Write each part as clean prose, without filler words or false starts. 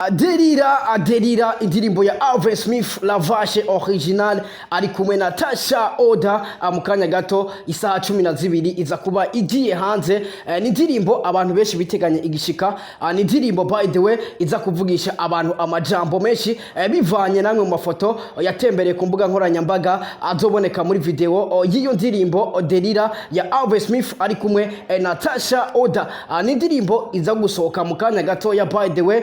Aderira indirimbo ya Alvin Smith La Vache original ari kumwe na Tasha Oda mu kanya gato isaha 12 iza kuba igiye hanze. Ni indirimbo abantu benshi biteganye igishika. Ni indirimbo by the way iza kuvugisha abantu amajambo menshi bivanye namwe mu mafoto yatembereye ku mbuga nkoranyambaga azoboneka muri video y'iyo ndirimbo Aderira ya Alvin Smith ari kumwe na Tasha Oda. Ni indirimbo iza gusohoka mu kanya gato ya by the way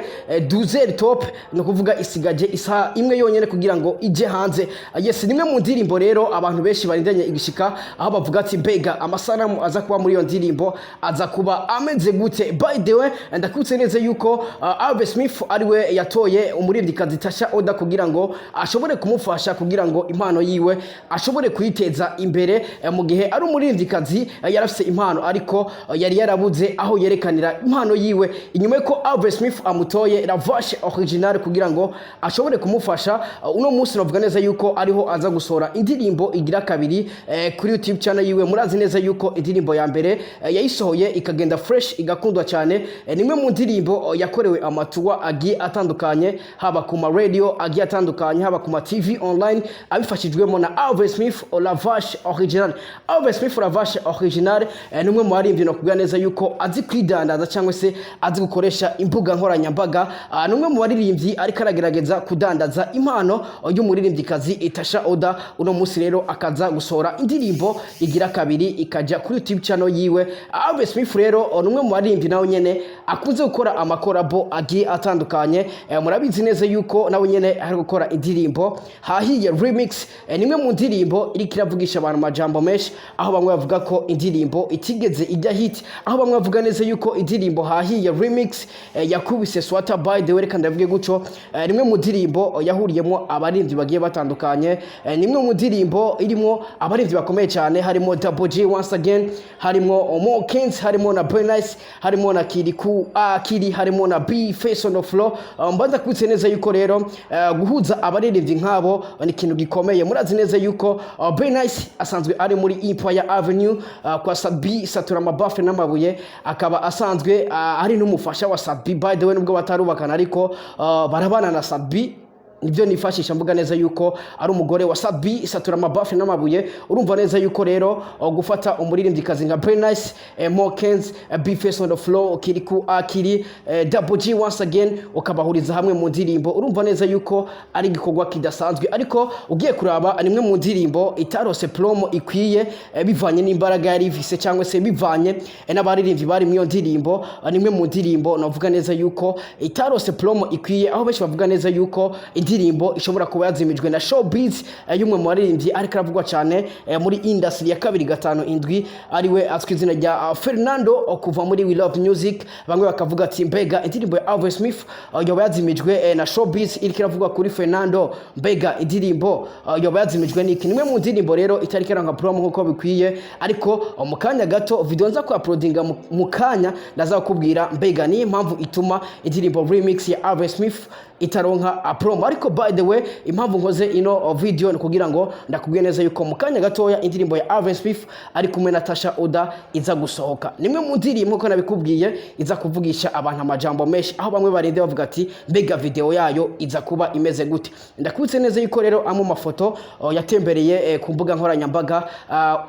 Zeri top no kuvuga isigaje isaha imwe yonyene kugira ngo ije hanze. Yes, nimwe mu ndirimbo rero abantu benshi barindanye igishika aho bavuga ati mbega amasanamu aza kuba muri iyo ndirimbo aza kuba ameze gute. By the way ndakutse neza yuko Alvin Smith ariwe yatoye umuririmbyikazi Tasha Oda kugira ngo ashobore kumufasha kugira ngo impano yiwe ashobore kuyiteza imbere mu gihe ari umuririmbyikazi yarafise impano ariko yari yarabuze aho yerekanira impano yiwe. Inyuma ko Alvin Smith amutoye La Vache original kugira ngo ashobore kumufasha uno munsi novuga neza yuko ariho aza gusora indirimbo igira kabiri kuri YouTube channel yiwe. Murazi neza yuko indirimbo ya mbere yayisohoye ikagenda fresh igakundwa cyane. Nimwe mu ndirimbo yakorewe amatuwa agiye atandukanye haba ku ma radio agiye atandukanye haba ku ma TV online abifashijwemo na Alvin Smith La Vache original. Alvin Smith La Vache original nimwe mu baririmbyi no kugira neza yuko azi kwidandaza cyangwa se azi gukoresha imbuga nkoranyambaga. Numwe mu baririmbyi ariko aragerageza kudandaza impano y'umuririmbyikazi Tasha Oda. Uno munsi rero akaza gusora indirimbo igira kabiri ikaja kuri YouTube channel yiwe. Alvin Smith rero numwe mu baririmbyi nawe nyene akuze gukora amakorabo agiye atandukanye. Murabizi neza yuko nawe nyene ari gukora indirimbo Hahiye remix. Nimwe mu ndirimbo iri kiravugisha abantu majambo menshi aho bamwe bavuga ko indirimbo itigeze ijya hit, aho bamwe bavuga neza yuko indirimbo Hahiye remix yakubise Swata by the way kandi avuge guco. Nimwe mu ndirimbo yahuriyemo abaririmbyi bagiye batandukanye. Nimwe mu ndirimbo irimo abaririmbyi bakomeye cyane harimo Double J once again, harimo Mo Kings, harimo na Bernice, harimo na Kiriku Kiri, harimo na B Face on the Floor. Mbanza kwitse neza yuko rero guhuza abaririmbyi nkabo ni ikintu gikomeye. Murazi neza yuko Bernice asanzwe ari muri Empire Avenue kwa Sabi Satura Mabafe n'amabuye, akaba asanzwe ari n'umufasha wa Sabi by the way nubwo batarubakana ariko barabana na Sabi. Nibyo nifashisha mvuga neza yuko ari umugore wa Sabi Satura Mabafe n'amabuye. Urumva neza yuko rero gufata umuririmbyikazi nka Bernice, Mo Kings, B Face on the Floor, Kiriku Akiri, Double G once again ukabahuriza hamwe mu ndirimbo. Urumva neza yuko ari gikorwa kidasanzwe ariko ugiye kuraba nimwe mu ndirimbo itarose promo ikwiye bivanye n'imbaraga yari ifise cyangwa se bivanye n'abaririmbyi bari mu ndirimbo. Nimwe mu ndirimbo navuga neza yuko itarose promo ikwiye, aho benshi bavuga neza yuko indirimbo ishobora kuba yazimijwe na Showbiz y'umwe mu baririmbyi ariko aravugwa cyane muri industry ya 257 ariwe azwi izina rya Fernando kuva muri We Love Music. Bamwe bakavuga ati mbega indirimbo ya Alvin Smith yoba yazimijwe na Showbiz iriko iravugwa kuri Fernando, mbega indirimbo yoba yazimijwe niki? Nimwe mu ndirimbo rero itariko iranga promo nkuko bikwiye ariko mu kanya gato video nza ku uploadinga mu kanya ndazakubwira mbega ni impamvu ituma indirimbo remix ya Alvin Smith itaronka promo. Ariko by the way impamvu nkoze ino video ni kugira ngo ndakubwiye neza yuko mu kanya gatoya indirimbo ya Alvin Smith ari kumwe na Tasha Oda iza gusohoka. Nimwe mu ndirimbo ko nabikubwiye iza kuvugisha abantu amajambo menshi aho bamwe barinde bavuga ati mbega video yayo iza kuba imeze gute. Ndakubitse neza yuko rero amu mafoto yatembereye ku mbuga nkoranyambaga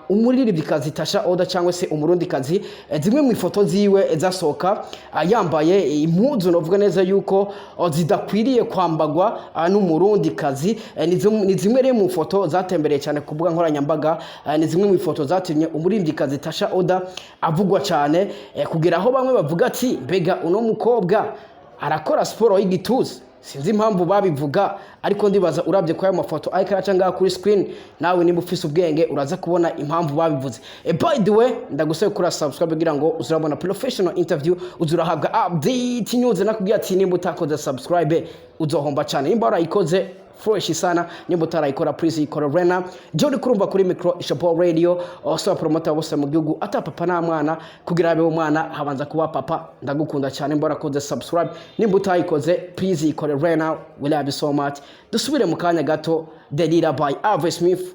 umuririmbyikazi Tasha Oda cyangwa se umurundikazi, zimwe mu ifoto ziwe zasohoka yambaye impuzu novuga neza yuko zidakwiriye kwambagwa n'umurundikazi. Ni zimwe rero mu foto zatembereye cyane ku mbuga nkoranyambaga. Ni zimwe mu foto zatumye umuririmbyikazi Tasha Oda avugwa cyane kugira aho bamwe bavuga ati mbega uno mukobwa arakora siporo y'igituza. Sinzi impamvu babivuga ariko ndibaza urabye kwa mafoto ariko aracanga kuri screen nawe niba ufise ubwenge uraza kubona impamvu babivuze. By the way ndagusaba kuri subscribe kugira ngo uzurabona professional interview, uzurahabwa update news. Nakubwiye ati nimba utakoze subscribe uzohomba cyane. Nimba urayikoze fresh sana, nimba utarayikora please ikora rena. Jodi kurumba kuri micro Ishapo Radio so promoter bose mu gihugu ata papa na mwana kugira abe umwana habanza kuba papa. Ndagukunda cyane mbora koze subscribe. Nimba utayikoze please ikora rena. We love you so much. Dusubire mu kanya gato. Aderira by Alvin Smith